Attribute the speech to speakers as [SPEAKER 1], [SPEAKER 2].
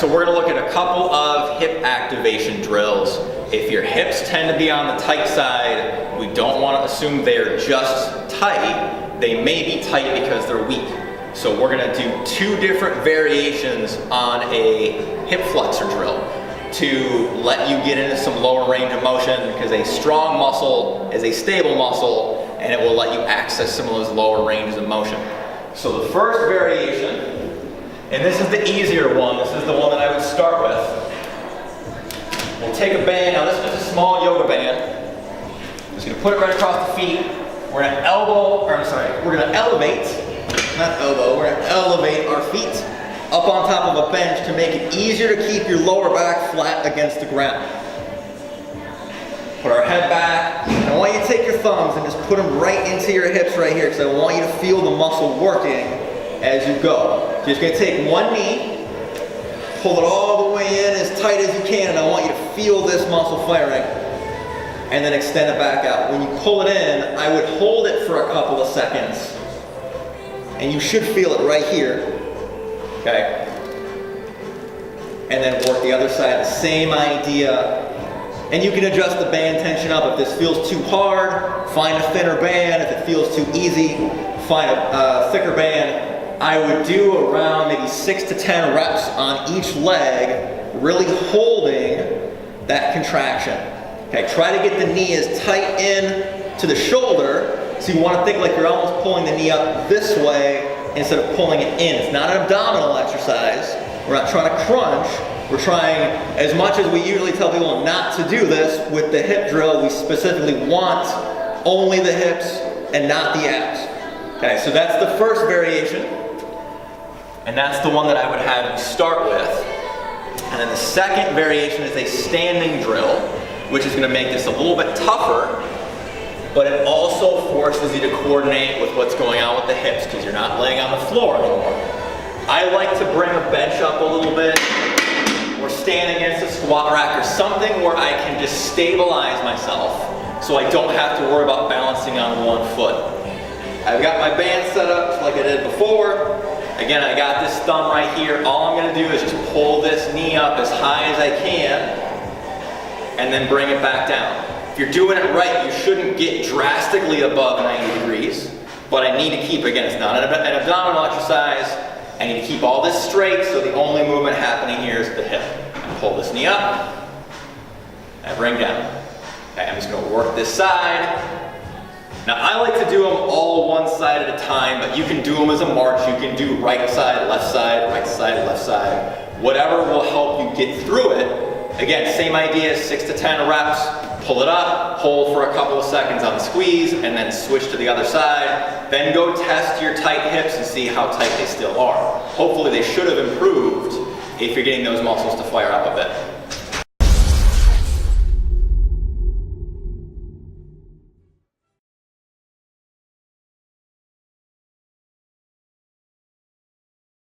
[SPEAKER 1] so we're gonna look at a couple of hip activation drills. If your hips tend to be on the tight side, we don't want to assume they're just tight. They may be tight because they're weak. So we're gonna do two different variations on a hip flexor drill to let you get into some lower range of motion, because a strong muscle is a stable muscle and it will let you access some of those lower ranges of motion. So the first variation, and this is the easier one, this is the one that I would start with. We'll take a band, now this is just a small yoga band. I'm just gonna put it right across the feet. We're gonna we're gonna elevate, not elbow, we're gonna elevate our feet up on top of a bench to make it easier to keep your lower back flat against the ground. Put our head back. I want you to take your thumbs and just put them right into your hips right here, because I want you to feel the muscle working as you go. So you're just gonna take one knee, pull it all the way in as tight as you can, and I want you to feel this muscle firing, and then extend it back out. When you pull it in, I would hold it for a couple of seconds, and you should feel it right here. Okay, and then work the other side, the same idea. And you can adjust the band tension up. If this feels too hard, find a thinner band. If it feels too easy, find a thicker band. I would do around maybe 6 to 10 reps on each leg, really holding that contraction. Okay, try to get the knee as tight in to the shoulder, so you want to think like you're almost pulling the knee up this way instead of pulling it in. It's not an abdominal exercise. We're not trying to crunch. We're trying, as much as we usually tell people not to do this, with the hip drill, we specifically want only the hips and not the abs. Okay, so that's the first variation, and that's the one that I would have you start with. And then the second variation is a standing drill, which is going to make this a little bit tougher, but it also forces you to coordinate with what's going on with the hips, because you're not laying on the floor anymore. I like to bring a bench up a little bit, or stand against a squat rack, or something where I can just stabilize myself so I don't have to worry about balancing on one foot. I've got my band set up like I did before. Again, I got this thumb right here. All I'm going to do is just pull this knee up as high as I can and then bring it back down. If you're doing it right, you shouldn't get drastically above 90 degrees, but I need to keep, again, it's not an abdominal exercise. I need to keep all this straight, so the only movement happening here is the hip. I pull this knee up, I bring down. Okay, I'm just going to work this side. Now I like to do them all one side at a time, but you can do them as a march. You can do right side, left side, left side. Whatever will help you get through it. Again, same idea, 6 to 10 reps. Pull it up, hold for a couple of seconds on the squeeze, and then switch to the other side. Then go test your tight hips and see how tight they still are. Hopefully they should have improved if you're getting those muscles to fire up a bit.